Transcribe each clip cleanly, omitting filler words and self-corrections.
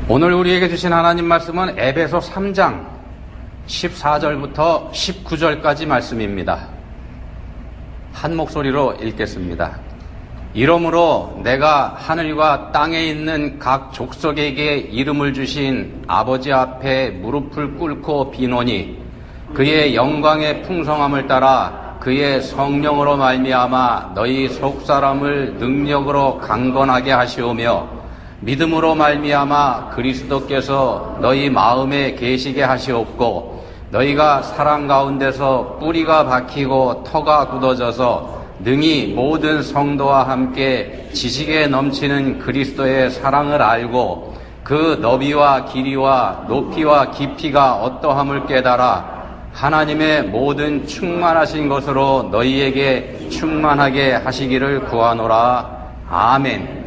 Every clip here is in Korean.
오늘 우리에게 주신 하나님 말씀은 에베소 3장 14절부터 19절까지 말씀입니다. 한 목소리로 읽겠습니다. 이러므로 내가 하늘과 땅에 있는 각 족속에게 이름을 주신 아버지 앞에 무릎을 꿇고 비노니 그의 영광의 풍성함을 따라 그의 성령으로 말미암아 너희 속사람을 능력으로 강건하게 하시오며 믿음으로 말미암아 그리스도께서 너희 마음에 계시게 하시옵고 너희가 사랑 가운데서 뿌리가 박히고 터가 굳어져서 능히 모든 성도와 함께 지식에 넘치는 그리스도의 사랑을 알고 그 너비와 길이와 높이와 깊이가 어떠함을 깨달아 하나님의 모든 충만하신 것으로 너희에게 충만하게 하시기를 구하노라. 아멘.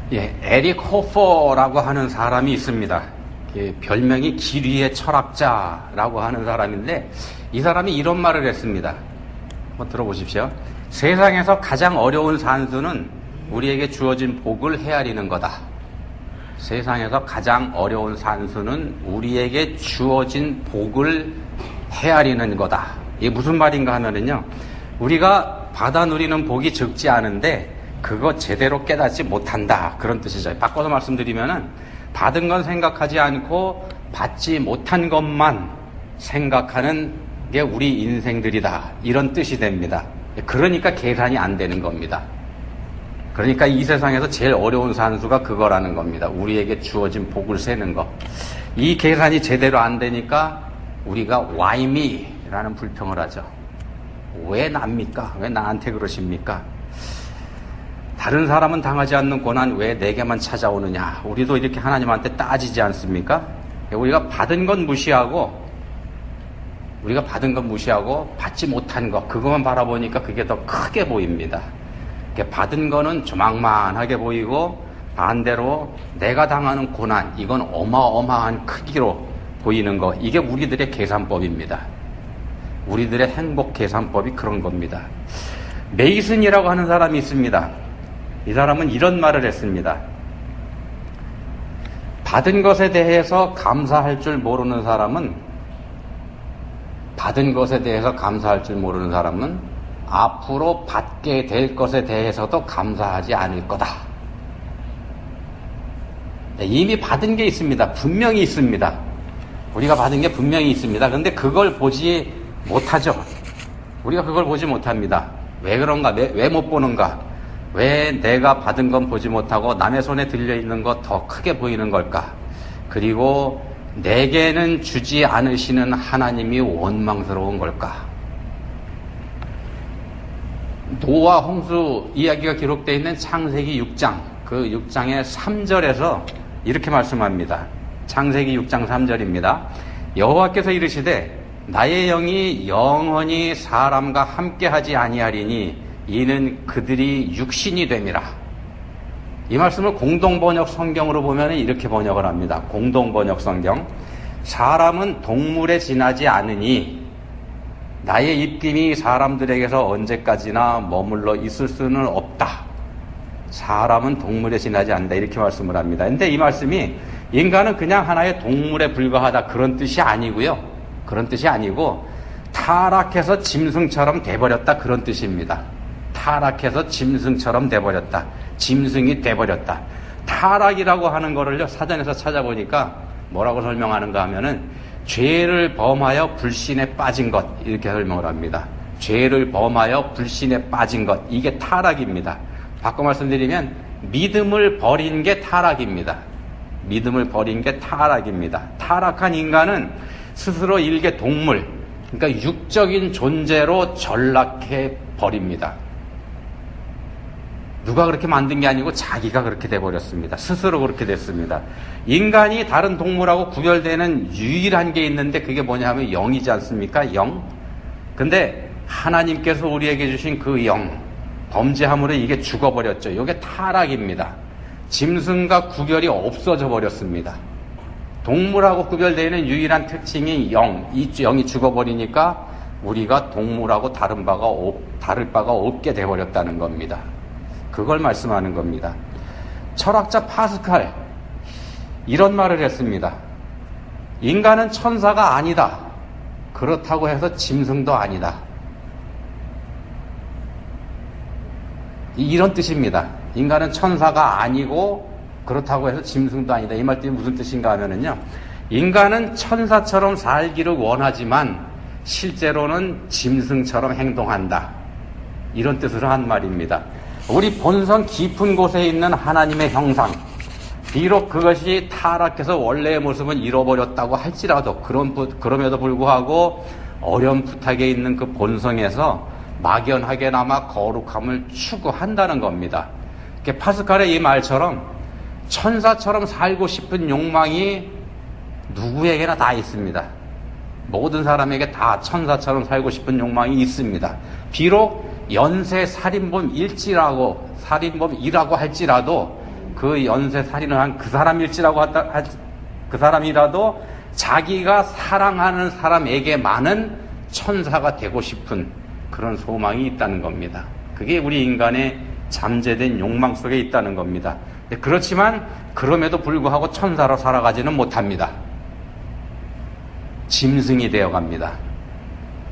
에릭 호퍼라고 하는 사람이 있습니다. 별명이 길 위의 철학자라고 하는 사람인데 이 사람이 이런 말을 했습니다. 한번 들어보십시오. 세상에서 가장 어려운 산수는 우리에게 주어진 복을 헤아리는 거다. 세상에서 가장 어려운 산수는 우리에게 주어진 복을 헤아리는 거다. 이게 무슨 말인가 하면은요, 우리가 받아 누리는 복이 적지 않은데 그거 제대로 깨닫지 못한다, 그런 뜻이죠. 바꿔서 말씀드리면은 받은 건 생각하지 않고 받지 못한 것만 생각하는 게 우리 인생들이다, 이런 뜻이 됩니다. 그러니까 계산이 안 되는 겁니다. 그러니까 이 세상에서 제일 어려운 산수가 그거라는 겁니다. 우리에게 주어진 복을 세는 거. 이 계산이 제대로 안 되니까 우리가 why me? 라는 불평을 하죠. 왜 납니까? 왜 나한테 그러십니까? 다른 사람은 당하지 않는 고난 왜 내게만 찾아오느냐? 우리도 이렇게 하나님한테 따지지 않습니까? 우리가 받은 건 무시하고 받지 못한 거, 그것만 바라보니까 그게 더 크게 보입니다. 받은 거는 조망만하게 보이고 반대로 내가 당하는 고난, 이건 어마어마한 크기로 보이는 거, 이게 우리들의 계산법입니다. 우리들의 행복 계산법이 그런 겁니다. 메이슨이라고 하는 사람이 있습니다. 이 사람은 이런 말을 했습니다. 받은 것에 대해서 감사할 줄 모르는 사람은 앞으로 받게 될 것에 대해서도 감사하지 않을 거다. 이미 받은 게 있습니다. 분명히 있습니다. 우리가 받은 게 분명히 있습니다. 그런데 그걸 보지 못하죠. 우리가 그걸 보지 못합니다. 왜 그런가? 왜 못 보는가? 왜 내가 받은 건 보지 못하고 남의 손에 들려있는 거 더 크게 보이는 걸까? 그리고 내게는 주지 않으시는 하나님이 원망스러운 걸까? 노아 홍수 이야기가 기록되어 있는 창세기 6장, 그 6장의 3절에서 이렇게 말씀합니다. 창세기 6장 3절입니다. 여호와께서 이르시되 나의 영이 영원히 사람과 함께하지 아니하리니 이는 그들이 육신이 됨이라. 이 말씀을 공동번역 성경으로 보면 이렇게 번역을 합니다. 공동번역 성경. 사람은 동물에 지나지 않으니 나의 입김이 사람들에게서 언제까지나 머물러 있을 수는 없다. 사람은 동물에 지나지 않는다, 이렇게 말씀을 합니다. 근데 이 말씀이 인간은 그냥 하나의 동물에 불과하다, 그런 뜻이 아니고요. 그런 뜻이 아니고 타락해서 짐승처럼 돼버렸다, 그런 뜻입니다. 타락해서 짐승처럼 돼버렸다. 짐승이 돼버렸다. 타락이라고 하는 거를요, 사전에서 찾아보니까 뭐라고 설명하는가 하면은 죄를 범하여 불신에 빠진 것, 이렇게 설명을 합니다. 죄를 범하여 불신에 빠진 것, 이게 타락입니다. 바꿔 말씀드리면 믿음을 버린 게 타락입니다. 믿음을 버린 게 타락입니다. 타락한 인간은 스스로 일개 동물, 그러니까 육적인 존재로 전락해 버립니다. 누가 그렇게 만든 게 아니고 자기가 그렇게 돼버렸습니다. 스스로 그렇게 됐습니다. 인간이 다른 동물하고 구별되는 유일한 게 있는데 그게 뭐냐 하면 영이지 않습니까? 영. 근데 하나님께서 우리에게 주신 그 영, 범죄함으로 이게 죽어버렸죠. 이게 타락입니다. 짐승과 구별이 없어져 버렸습니다. 동물하고 구별되는 유일한 특징이 영, 이 영이 죽어버리니까 우리가 동물하고 다를 바가 없게 돼버렸다는 겁니다. 그걸 말씀하는 겁니다. 철학자 파스칼 이런 말을 했습니다. 인간은 천사가 아니다. 그렇다고 해서 짐승도 아니다. 이런 뜻입니다. 인간은 천사가 아니고 그렇다고 해서 짐승도 아니다. 이 말씀이 무슨 뜻인가 하면은요, 인간은 천사처럼 살기를 원하지만 실제로는 짐승처럼 행동한다. 이런 뜻으로 한 말입니다. 우리 본성 깊은 곳에 있는 하나님의 형상, 비록 그것이 타락해서 원래의 모습은 잃어버렸다고 할지라도 그럼에도 불구하고 어렴풋하게 있는 그 본성에서 막연하게나마 거룩함을 추구한다는 겁니다. 파스칼의 이 말처럼 천사처럼 살고 싶은 욕망이 누구에게나 다 있습니다. 모든 사람에게 다 천사처럼 살고 싶은 욕망이 있습니다. 비록 연쇄 살인범이라고 할지라도 그 연쇄 살인을 한 그 사람이라도 자기가 사랑하는 사람에게만은 천사가 되고 싶은 그런 소망이 있다는 겁니다. 그게 우리 인간의 잠재된 욕망 속에 있다는 겁니다. 그렇지만 그럼에도 불구하고 천사로 살아가지는 못합니다. 짐승이 되어갑니다.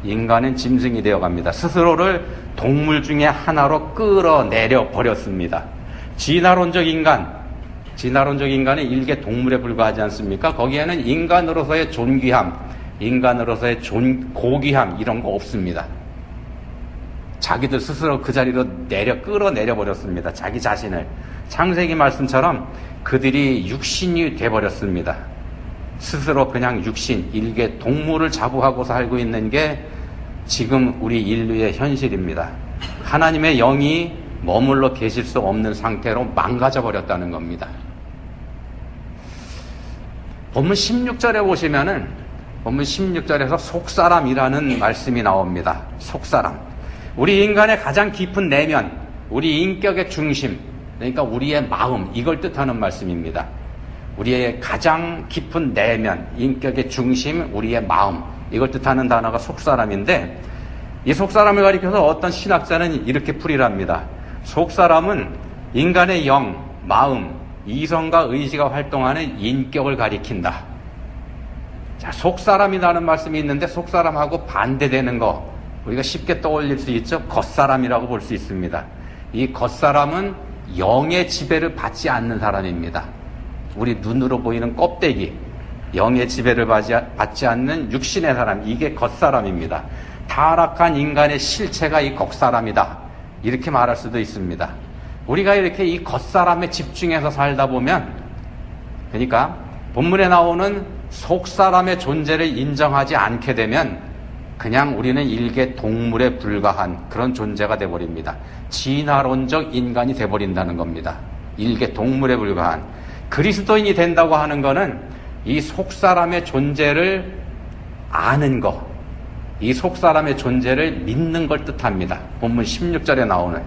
인간은 짐승이 되어갑니다. 스스로를 동물 중에 하나로 끌어내려 버렸습니다. 진화론적 인간은 일개 동물에 불과하지 않습니까? 거기에는 인간으로서의 존귀함, 인간으로서의 고귀함 이런 거 없습니다. 자기들 스스로 그 자리로 끌어내려 버렸습니다. 자기 자신을. 창세기 말씀처럼 그들이 육신이 돼버렸습니다. 스스로 그냥 육신, 일개 동물을 자부하고 살고 있는 게 지금 우리 인류의 현실입니다. 하나님의 영이 머물러 계실 수 없는 상태로 망가져 버렸다는 겁니다. 본문 16절에 보시면은 본문 16절에서 속사람이라는 말씀이 나옵니다. 속사람. 우리 인간의 가장 깊은 내면, 우리 인격의 중심, 그러니까 우리의 마음, 이걸 뜻하는 말씀입니다. 우리의 가장 깊은 내면, 인격의 중심, 우리의 마음, 이걸 뜻하는 단어가 속사람인데, 이 속사람을 가리켜서 어떤 신학자는 이렇게 풀이랍니다. 속사람은 인간의 영, 마음, 이성과 의지가 활동하는 인격을 가리킨다. 자, 속사람이라는 말씀이 있는데 속사람하고 반대되는 거 우리가 쉽게 떠올릴 수 있죠. 겉사람이라고 볼 수 있습니다. 이 겉사람은 영의 지배를 받지 않는 사람입니다. 우리 눈으로 보이는 껍데기, 영의 지배를 받지 않는 육신의 사람, 이게 겉사람입니다. 타락한 인간의 실체가 이 겉사람이다. 이렇게 말할 수도 있습니다. 우리가 이렇게 이 겉사람에 집중해서 살다 보면, 그러니까 본문에 나오는 속사람의 존재를 인정하지 않게 되면 그냥 우리는 일개 동물에 불과한 그런 존재가 돼버립니다. 진화론적 인간이 돼버린다는 겁니다. 일개 동물에 불과한. 그리스도인이 된다고 하는 것은 이 속사람의 존재를 아는 것, 이 속사람의 존재를 믿는 걸 뜻합니다. 본문 16절에 나오는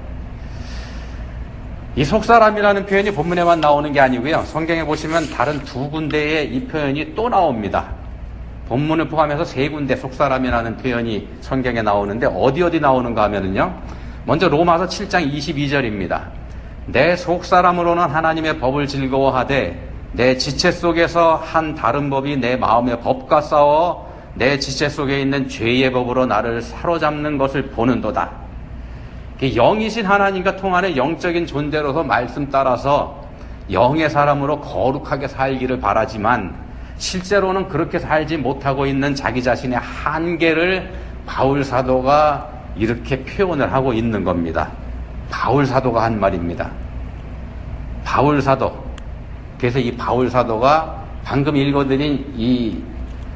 이 속사람이라는 표현이 본문에만 나오는 게 아니고요. 성경에 보시면 다른 두 군데에 이 표현이 또 나옵니다. 본문을 포함해서 세 군데 속사람이라는 표현이 성경에 나오는데 어디 나오는가 하면은요. 먼저 로마서 7장 22절입니다. 내 속사람으로는 하나님의 법을 즐거워하되 내 지체 속에서 한 다른 법이 내 마음의 법과 싸워 내 지체 속에 있는 죄의 법으로 나를 사로잡는 것을 보는도다. 영이신 하나님과 통하는 영적인 존재로서 말씀 따라서 영의 사람으로 거룩하게 살기를 바라지만 실제로는 그렇게 살지 못하고 있는 자기 자신의 한계를 바울 사도가 이렇게 표현을 하고 있는 겁니다. 바울 사도가 한 말입니다. 바울 사도. 그래서 이 바울 사도가 방금 읽어드린 이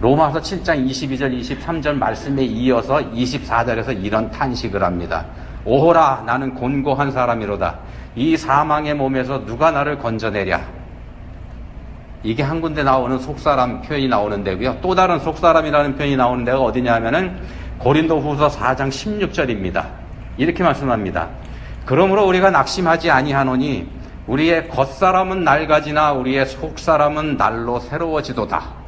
로마서 7장 22절 23절 말씀에 이어서 24절에서 이런 탄식을 합니다. 오호라 나는 곤고한 사람이로다. 이 사망의 몸에서 누가 나를 건져내랴. 이게 한 군데 나오는 속사람 표현이 나오는 데고요. 또 다른 속사람이라는 표현이 나오는 데가 어디냐 하면은 고린도후서 4장 16절입니다. 이렇게 말씀합니다. 그러므로 우리가 낙심하지 아니하노니 우리의 겉사람은 낡아지나 우리의 속사람은 날로 새로워지도다.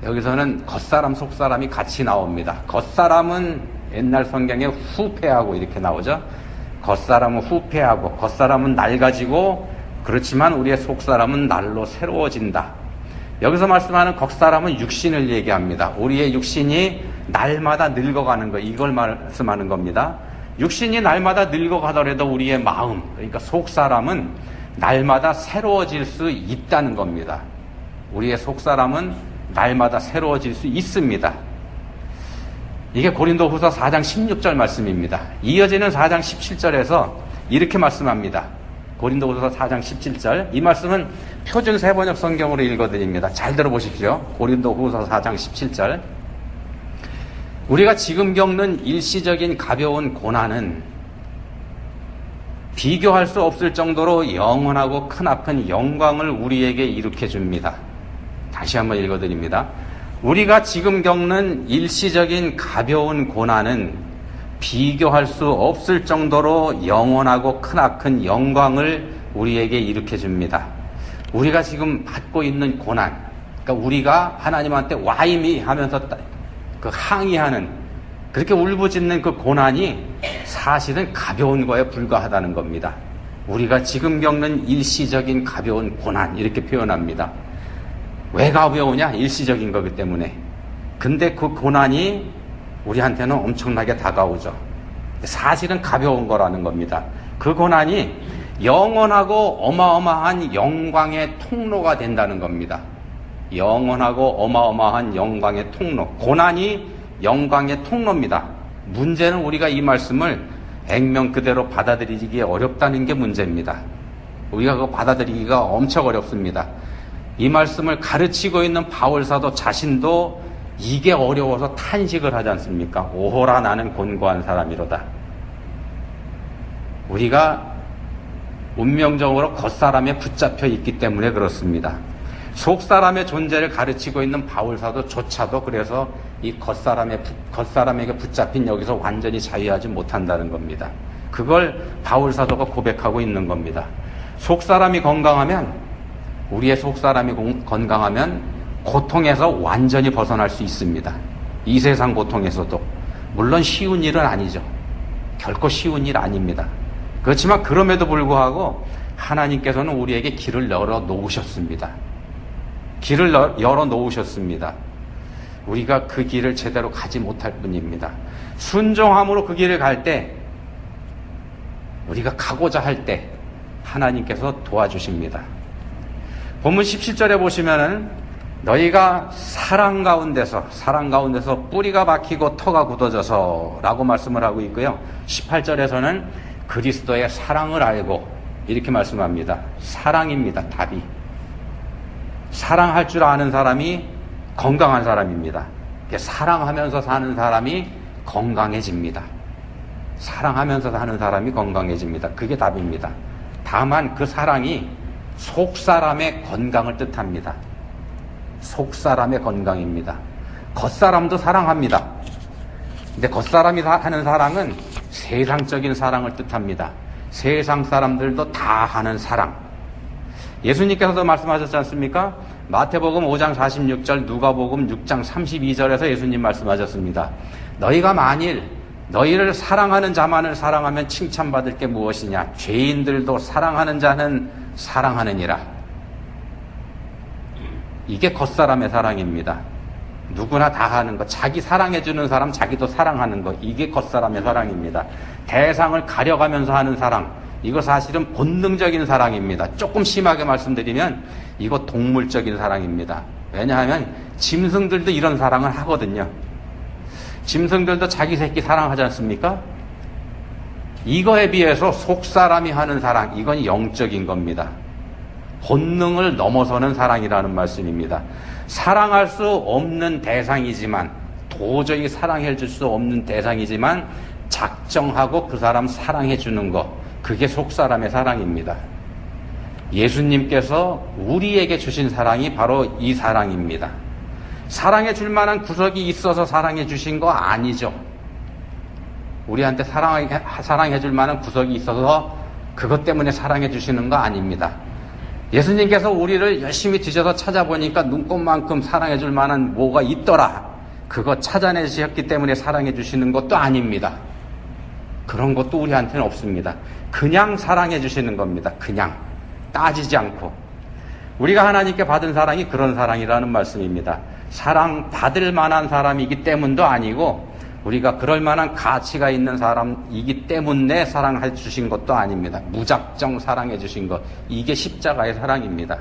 여기서는 겉사람 속사람이 같이 나옵니다. 겉사람은 옛날 성경에 후패하고 이렇게 나오죠. 겉사람은 후패하고 겉사람은 낡아지고 그렇지만 우리의 속사람은 날로 새로워진다. 여기서 말씀하는 겉사람은 육신을 얘기합니다. 우리의 육신이 날마다 늙어가는 거, 이걸 말씀하는 겁니다. 육신이 날마다 늙어가더라도 우리의 마음, 그러니까 속사람은 날마다 새로워질 수 있다는 겁니다. 우리의 속사람은 날마다 새로워질 수 있습니다. 이게 고린도후서 4장 16절 말씀입니다. 이어지는 4장 17절에서 이렇게 말씀합니다. 고린도후서 4장 17절. 이 말씀은 표준 세번역 성경으로 읽어드립니다. 잘 들어보십시오. 고린도후서 4장 17절. 우리가 지금 겪는 일시적인 가벼운 고난은 비교할 수 없을 정도로 영원하고 크나큰 영광을 우리에게 일으켜 줍니다. 다시 한번 읽어드립니다. 우리가 지금 겪는 일시적인 가벼운 고난은 비교할 수 없을 정도로 영원하고 크나큰 영광을 우리에게 일으켜 줍니다. 우리가 지금 받고 있는 고난, 그러니까 우리가 하나님한테 와이미 하면서 그 항의하는, 그렇게 울부짖는 그 고난이 사실은 가벼운 거에 불과하다는 겁니다. 우리가 지금 겪는 일시적인 가벼운 고난, 이렇게 표현합니다. 왜 가벼우냐? 일시적인 거기 때문에. 근데 그 고난이 우리한테는 엄청나게 다가오죠. 사실은 가벼운 거라는 겁니다. 그 고난이 영원하고 어마어마한 영광의 통로가 된다는 겁니다. 영원하고 어마어마한 영광의 통로. 고난이 영광의 통로입니다. 문제는 우리가 이 말씀을 액면 그대로 받아들이기 어렵다는 게 문제입니다. 우리가 그거 받아들이기가 엄청 어렵습니다. 이 말씀을 가르치고 있는 바울사도 자신도 이게 어려워서 탄식을 하지 않습니까? 오호라 나는 곤고한 사람이로다. 우리가 운명적으로 겉사람에 붙잡혀 있기 때문에 그렇습니다. 속사람의 존재를 가르치고 있는 바울사도조차도 그래서 이 겉사람에게 붙잡힌 여기서 완전히 자유하지 못한다는 겁니다. 그걸 바울사도가 고백하고 있는 겁니다. 속사람이 건강하면, 우리의 속사람이 건강하면 고통에서 완전히 벗어날 수 있습니다. 이 세상 고통에서도. 물론 쉬운 일은 아니죠. 결코 쉬운 일 아닙니다. 그렇지만 그럼에도 불구하고 하나님께서는 우리에게 길을 열어 놓으셨습니다. 길을 열어 놓으셨습니다. 우리가 그 길을 제대로 가지 못할 뿐입니다. 순종함으로 그 길을 갈 때, 우리가 가고자 할 때 하나님께서 도와주십니다. 본문 17절에 보시면은 너희가 사랑 가운데서 뿌리가 박히고 터가 굳어져서 라고 말씀을 하고 있고요. 18절에서는 그리스도의 사랑을 알고 이렇게 말씀합니다. 사랑입니다. 답이. 사랑할 줄 아는 사람이 건강한 사람입니다. 사랑하면서 사는 사람이 건강해집니다. 사랑하면서 사는 사람이 건강해집니다. 그게 답입니다. 다만 그 사랑이 속사람의 건강을 뜻합니다. 속사람의 건강입니다. 겉사람도 사랑합니다. 근데 겉사람이 하는 사랑은 세상적인 사랑을 뜻합니다. 세상 사람들도 다 하는 사랑. 예수님께서도 말씀하셨지 않습니까? 마태복음 5장 46절, 누가복음 6장 32절에서 예수님 말씀하셨습니다. 너희가 만일 너희를 사랑하는 자만을 사랑하면 칭찬받을 게 무엇이냐? 죄인들도 사랑하는 자는 사랑하느니라. 이게 겉사람의 사랑입니다. 누구나 다 하는 것. 자기 사랑해주는 사람, 자기도 사랑하는 것. 이게 겉사람의 사랑입니다. 대상을 가려가면서 하는 사랑. 이거 사실은 본능적인 사랑입니다. 조금 심하게 말씀드리면 이거 동물적인 사랑입니다. 왜냐하면 짐승들도 이런 사랑을 하거든요. 짐승들도 자기 새끼 사랑하지 않습니까? 이거에 비해서 속사람이 하는 사랑, 이건 영적인 겁니다. 본능을 넘어서는 사랑이라는 말씀입니다. 사랑할 수 없는 대상이지만, 도저히 사랑해 줄 수 없는 대상이지만 작정하고 그 사람 사랑해 주는 것, 그게 속사람의 사랑입니다. 예수님께서 우리에게 주신 사랑이 바로 이 사랑입니다. 사랑해 줄 만한 구석이 있어서 사랑해 주신 거 아니죠. 우리한테 사랑해 줄 만한 구석이 있어서 그것 때문에 사랑해 주시는 거 아닙니다. 예수님께서 우리를 열심히 뒤져서 찾아보니까 눈꽃만큼 사랑해 줄 만한 뭐가 있더라. 그거 찾아내셨기 때문에 사랑해 주시는 것도 아닙니다. 그런 것도 우리한테는 없습니다. 그냥 사랑해 주시는 겁니다. 그냥. 따지지 않고. 우리가 하나님께 받은 사랑이 그런 사랑이라는 말씀입니다. 사랑받을 만한 사람이기 때문도 아니고 우리가 그럴 만한 가치가 있는 사람이기 때문에 사랑해 주신 것도 아닙니다. 무작정 사랑해 주신 것. 이게 십자가의 사랑입니다.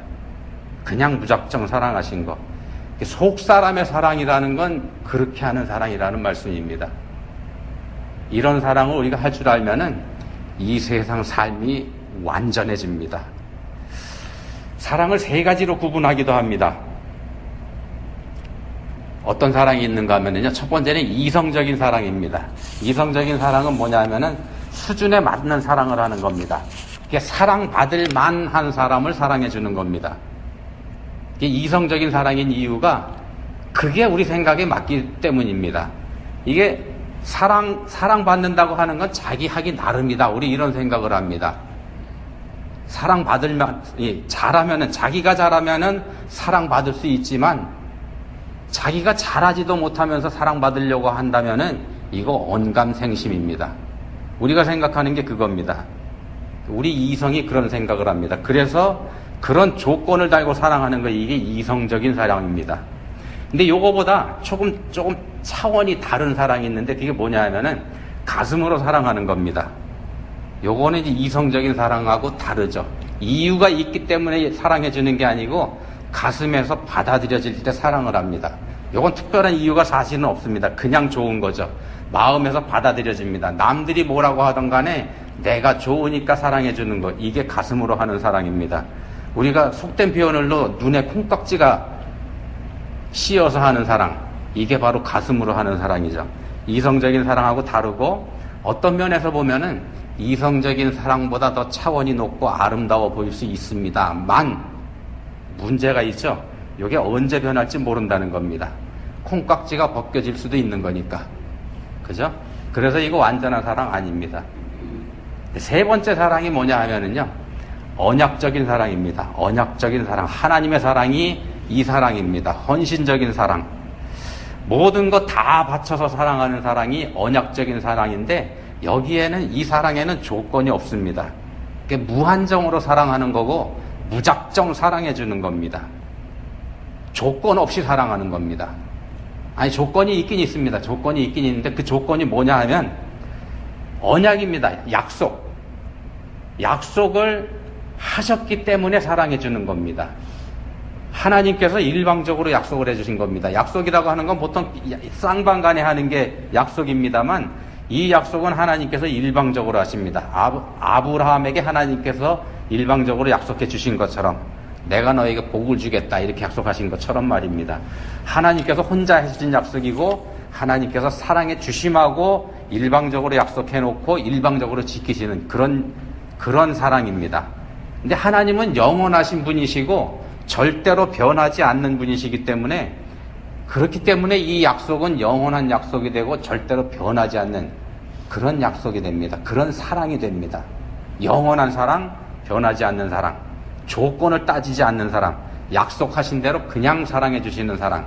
그냥 무작정 사랑하신 것. 속 사람의 사랑이라는 건 그렇게 하는 사랑이라는 말씀입니다. 이런 사랑을 우리가 할 줄 알면은 이 세상 삶이 완전해집니다. 사랑을 세 가지로 구분하기도 합니다. 어떤 사랑이 있는가 하면요. 첫 번째는 이성적인 사랑입니다. 이성적인 사랑은 뭐냐면은 수준에 맞는 사랑을 하는 겁니다. 이게 사랑받을 만한 사람을 사랑해 주는 겁니다. 이게 이성적인 사랑인 이유가 그게 우리 생각에 맞기 때문입니다. 이게 사랑받는다고 하는 건 자기 하기 나름이다. 우리 이런 생각을 합니다. 잘하면은, 자기가 잘하면은 사랑받을 수 있지만 자기가 잘하지도 못하면서 사랑받으려고 한다면은 이거 언감생심입니다. 우리가 생각하는 게 그겁니다. 우리 이성이 그런 생각을 합니다. 그래서 그런 조건을 달고 사랑하는 거 이게 이성적인 사랑입니다. 근데 요거보다 조금 차원이 다른 사랑이 있는데 그게 뭐냐 하면은 가슴으로 사랑하는 겁니다. 요거는 이제 이성적인 사랑하고 다르죠. 이유가 있기 때문에 사랑해 주는 게 아니고 가슴에서 받아들여질 때 사랑을 합니다. 요건 특별한 이유가 사실은 없습니다. 그냥 좋은 거죠. 마음에서 받아들여집니다. 남들이 뭐라고 하던 간에 내가 좋으니까 사랑해 주는 거. 이게 가슴으로 하는 사랑입니다. 우리가 속된 표현으로 눈에 콩깍지가 씌어서 하는 사랑. 이게 바로 가슴으로 하는 사랑이죠. 이성적인 사랑하고 다르고 어떤 면에서 보면은 이성적인 사랑보다 더 차원이 높고 아름다워 보일 수 있습니다만 문제가 있죠. 이게 언제 변할지 모른다는 겁니다. 콩깍지가 벗겨질 수도 있는 거니까. 그죠? 그래서 이거 완전한 사랑 아닙니다. 세 번째 사랑이 뭐냐 하면은요. 언약적인 사랑입니다. 언약적인 사랑. 하나님의 사랑이 이 사랑입니다. 헌신적인 사랑. 모든 것 다 바쳐서 사랑하는 사랑이 언약적인 사랑인데 여기에는 이 사랑에는 조건이 없습니다. 무한정으로 사랑하는 거고 무작정 사랑해 주는 겁니다. 조건 없이 사랑하는 겁니다. 아니 조건이 있긴 있습니다. 조건이 있긴 있는데 그 조건이 뭐냐 하면 언약입니다. 약속을 하셨기 때문에 사랑해 주는 겁니다. 하나님께서 일방적으로 약속을 해주신 겁니다. 약속이라고 하는 건 보통 쌍방간에 하는 게 약속입니다만 이 약속은 하나님께서 일방적으로 하십니다. 아브라함에게 하나님께서 일방적으로 약속해 주신 것처럼 내가 너에게 복을 주겠다 이렇게 약속하신 것처럼 말입니다. 하나님께서 혼자 해주신 약속이고 하나님께서 사랑에 주심하고 일방적으로 약속해 놓고 일방적으로 지키시는 그런 사랑입니다. 근데 하나님은 영원하신 분이시고 절대로 변하지 않는 분이시기 때문에 그렇기 때문에 이 약속은 영원한 약속이 되고 절대로 변하지 않는 그런 약속이 됩니다. 그런 사랑이 됩니다. 영원한 사랑, 변하지 않는 사랑, 조건을 따지지 않는 사랑, 약속하신 대로 그냥 사랑해 주시는 사랑,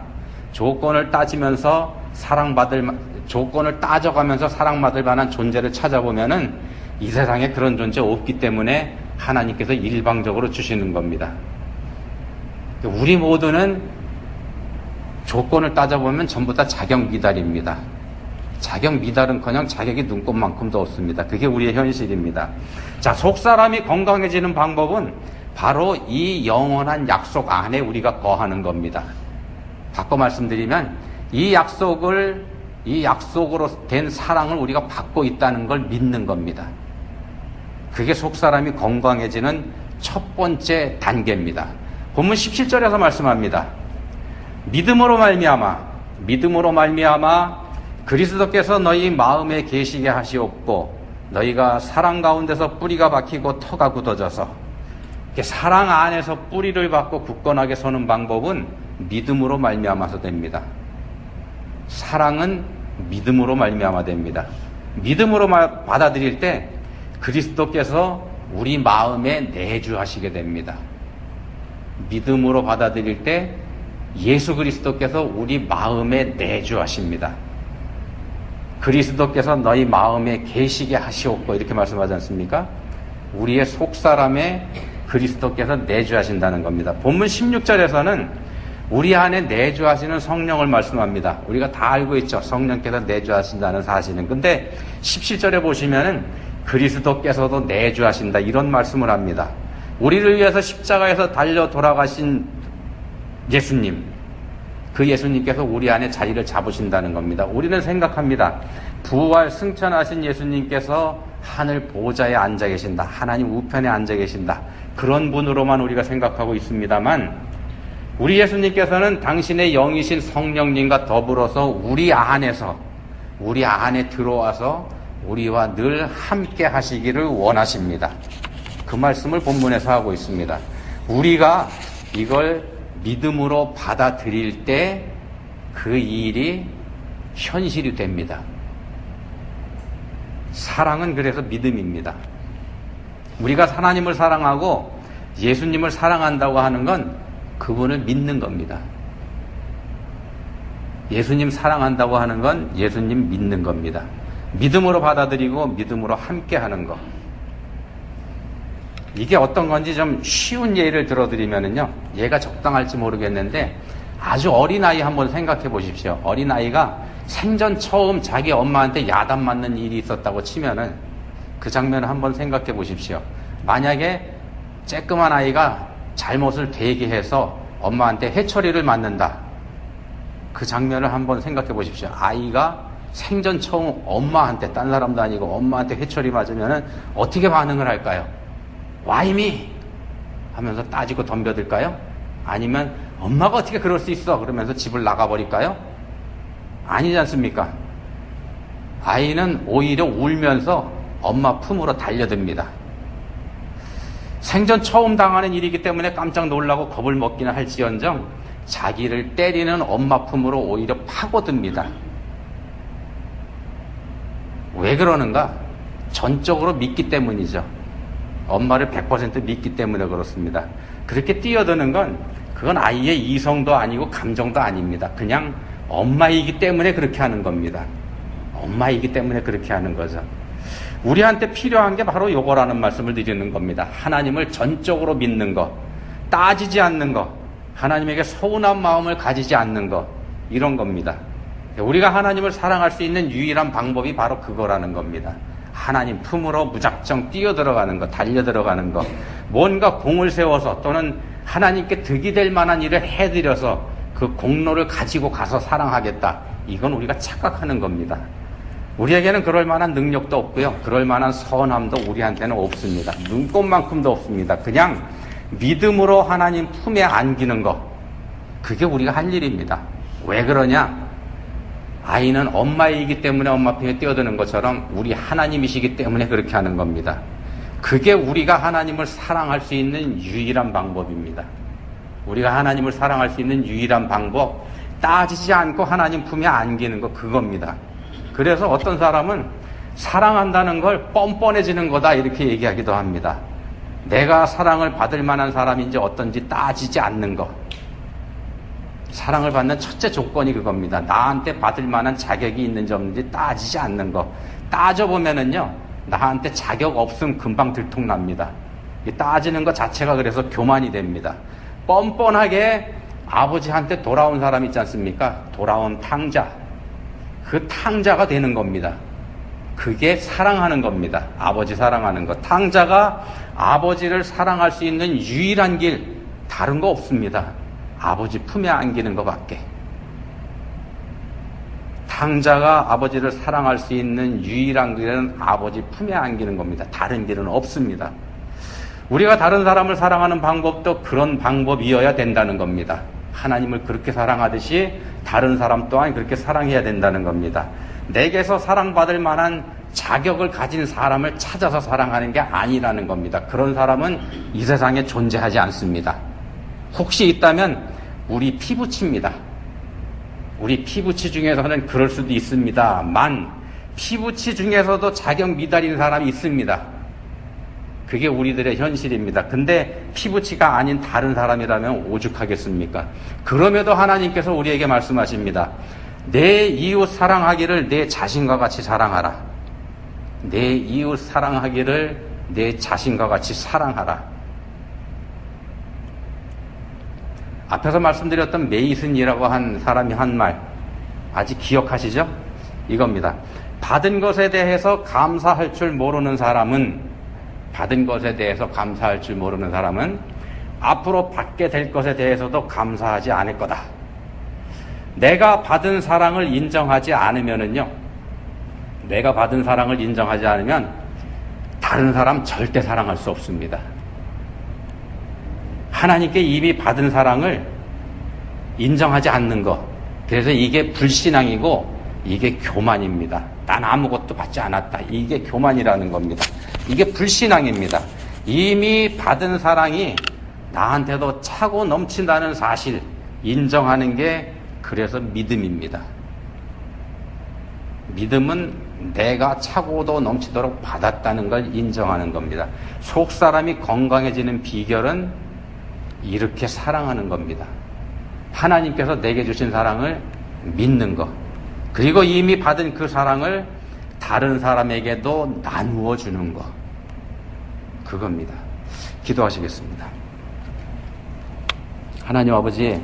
조건을 따지면서 조건을 따져가면서 사랑받을 만한 존재를 찾아보면은 이 세상에 그런 존재 없기 때문에 하나님께서 일방적으로 주시는 겁니다. 우리 모두는 조건을 따져보면 전부 다 자격 미달입니다. 자격 미달은커녕 자격이 눈곱만큼도 없습니다. 그게 우리의 현실입니다. 자, 속사람이 건강해지는 방법은 바로 이 영원한 약속 안에 우리가 거하는 겁니다. 바꿔 말씀드리면 이 약속으로 된 사랑을 우리가 받고 있다는 걸 믿는 겁니다. 그게 속사람이 건강해지는 첫 번째 단계입니다. 본문 17절에서 말씀합니다. 믿음으로 말미암아 그리스도께서 너희 마음에 계시게 하시옵고 너희가 사랑 가운데서 뿌리가 박히고 터가 굳어져서 사랑 안에서 뿌리를 박고 굳건하게 서는 방법은 믿음으로 말미암아서 됩니다. 사랑은 믿음으로 말미암아 됩니다. 믿음으로 받아들일 때 그리스도께서 우리 마음에 내주하시게 됩니다. 믿음으로 받아들일 때 예수 그리스도께서 우리 마음에 내주하십니다. 그리스도께서 너희 마음에 계시게 하시옵고 이렇게 말씀하지 않습니까? 우리의 속사람에 그리스도께서 내주하신다는 겁니다. 본문 16절에서는 우리 안에 내주하시는 성령을 말씀합니다. 우리가 다 알고 있죠. 성령께서 내주하신다는 사실은. 근데 17절에 보시면은 그리스도께서도 내주하신다 이런 말씀을 합니다. 우리를 위해서 십자가에서 달려 돌아가신 예수님, 그 예수님께서 우리 안에 자리를 잡으신다는 겁니다. 우리는 생각합니다. 부활 승천하신 예수님께서 하늘 보좌에 앉아 계신다. 하나님 우편에 앉아 계신다. 그런 분으로만 우리가 생각하고 있습니다만 우리 예수님께서는 당신의 영이신 성령님과 더불어서 우리 안에 들어와서 우리와 늘 함께 하시기를 원하십니다. 그 말씀을 본문에서 하고 있습니다. 우리가 이걸 믿음으로 받아들일 때 그 일이 현실이 됩니다. 사랑은 그래서 믿음입니다. 우리가 하나님을 사랑하고 예수님을 사랑한다고 하는 건 그분을 믿는 겁니다. 예수님 사랑한다고 하는 건 예수님 믿는 겁니다. 믿음으로 받아들이고 믿음으로 함께 하는 것. 이게 어떤 건지 좀 쉬운 예를 들어드리면은요, 얘가 적당할지 모르겠는데 아주 어린아이 한번 생각해 보십시오. 어린아이가 생전 처음 자기 엄마한테 야단 맞는 일이 있었다고 치면은 그 장면을 한번 생각해 보십시오. 만약에 쬐끄만 아이가 잘못을 되게 해서 엄마한테 해초리를 맞는다. 그 장면을 한번 생각해 보십시오. 아이가 생전 처음 엄마한테, 딴 사람도 아니고 엄마한테 해초리 맞으면은 어떻게 반응을 할까요? 와이미 하면서 따지고 덤벼들까요? 아니면 엄마가 어떻게 그럴 수 있어? 그러면서 집을 나가버릴까요? 아니지 않습니까? 아이는 오히려 울면서 엄마 품으로 달려듭니다. 생전 처음 당하는 일이기 때문에 깜짝 놀라고 겁을 먹기는 할지언정 자기를 때리는 엄마 품으로 오히려 파고듭니다. 왜 그러는가? 전적으로 믿기 때문이죠. 엄마를 100% 믿기 때문에 그렇습니다. 그렇게 뛰어드는 건 그건 아이의 이성도 아니고 감정도 아닙니다. 그냥 엄마이기 때문에 그렇게 하는 겁니다. 엄마이기 때문에 그렇게 하는 거죠. 우리한테 필요한 게 바로 요거라는 말씀을 드리는 겁니다. 하나님을 전적으로 믿는 것, 따지지 않는 것, 하나님에게 서운한 마음을 가지지 않는 것, 이런 겁니다. 우리가 하나님을 사랑할 수 있는 유일한 방법이 바로 그거라는 겁니다. 하나님 품으로 무작정 뛰어들어가는 것, 달려들어가는 것, 뭔가 공을 세워서 또는 하나님께 득이 될 만한 일을 해드려서 그 공로를 가지고 가서 사랑하겠다. 이건 우리가 착각하는 겁니다. 우리에게는 그럴 만한 능력도 없고요. 그럴 만한 선함도 우리한테는 없습니다. 눈꼽만큼도 없습니다. 그냥 믿음으로 하나님 품에 안기는 것. 그게 우리가 할 일입니다. 왜 그러냐? 아이는 엄마이기 때문에 엄마 품에 뛰어드는 것처럼 우리 하나님이시기 때문에 그렇게 하는 겁니다. 그게 우리가 하나님을 사랑할 수 있는 유일한 방법입니다. 우리가 하나님을 사랑할 수 있는 유일한 방법, 따지지 않고 하나님 품에 안기는 거, 그겁니다. 그래서 어떤 사람은 사랑한다는 걸 뻔뻔해지는 거다 이렇게 얘기하기도 합니다. 내가 사랑을 받을 만한 사람인지 어떤지 따지지 않는 거. 사랑을 받는 첫째 조건이 그겁니다. 나한테 받을 만한 자격이 있는지 없는지 따지지 않는 거. 따져보면은요, 나한테 자격 없음 금방 들통납니다. 따지는 것 자체가 그래서 교만이 됩니다. 뻔뻔하게 아버지한테 돌아온 사람 있지 않습니까? 돌아온 탕자. 그 탕자가 되는 겁니다. 그게 사랑하는 겁니다. 아버지 사랑하는 것. 탕자가 아버지를 사랑할 수 있는 유일한 길, 다른 거 없습니다. 아버지 품에 안기는 것밖에. 탕자가 아버지를 사랑할 수 있는 유일한 길은 아버지 품에 안기는 겁니다. 다른 길은 없습니다. 우리가 다른 사람을 사랑하는 방법도 그런 방법이어야 된다는 겁니다. 하나님을 그렇게 사랑하듯이 다른 사람 또한 그렇게 사랑해야 된다는 겁니다. 내게서 사랑받을 만한 자격을 가진 사람을 찾아서 사랑하는 게 아니라는 겁니다. 그런 사람은 이 세상에 존재하지 않습니다. 혹시 있다면 우리 피부치입니다. 우리 피부치 중에서는 그럴 수도 있습니다만 피부치 중에서도 자격 미달인 사람이 있습니다. 그게 우리들의 현실입니다. 근데 피부치가 아닌 다른 사람이라면 오죽하겠습니까? 그럼에도 하나님께서 우리에게 말씀하십니다. 내 이웃 사랑하기를 내 자신과 같이 사랑하라. 내 이웃 사랑하기를 내 자신과 같이 사랑하라. 앞에서 말씀드렸던 메이슨이라고 한 사람이 한 말, 아직 기억하시죠? 이겁니다. 받은 것에 대해서 감사할 줄 모르는 사람은, 앞으로 받게 될 것에 대해서도 감사하지 않을 거다. 내가 받은 사랑을 인정하지 않으면 다른 사람 절대 사랑할 수 없습니다. 하나님께 이미 받은 사랑을 인정하지 않는 것. 그래서 이게 불신앙이고 이게 교만입니다. 난 아무것도 받지 않았다. 이게 교만이라는 겁니다. 이게 불신앙입니다. 이미 받은 사랑이 나한테도 차고 넘친다는 사실 인정하는 게 그래서 믿음입니다. 믿음은 내가 차고도 넘치도록 받았다는 걸 인정하는 겁니다. 속 사람이 건강해지는 비결은 이렇게 사랑하는 겁니다. 하나님께서 내게 주신 사랑을 믿는 것, 그리고 이미 받은 그 사랑을 다른 사람에게도 나누어 주는 것, 그겁니다. 기도하시겠습니다. 하나님 아버지,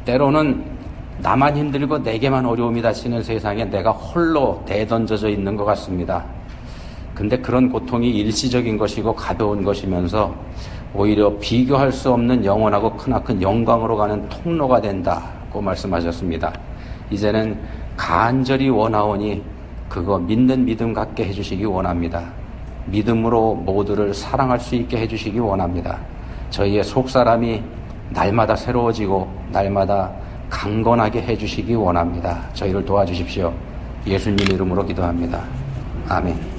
때로는 나만 힘들고 내게만 어려움이 닥치는 세상에 내가 홀로 내던져져 있는 것 같습니다. 근데 그런 고통이 일시적인 것이고 가벼운 것이면서 오히려 비교할 수 없는 영원하고 크나큰 영광으로 가는 통로가 된다고 말씀하셨습니다. 이제는 간절히 원하오니 그거 믿는 믿음 갖게 해주시기 원합니다. 믿음으로 모두를 사랑할 수 있게 해주시기 원합니다. 저희의 속사람이 날마다 새로워지고 날마다 강건하게 해주시기 원합니다. 저희를 도와주십시오. 예수님 이름으로 기도합니다. 아멘.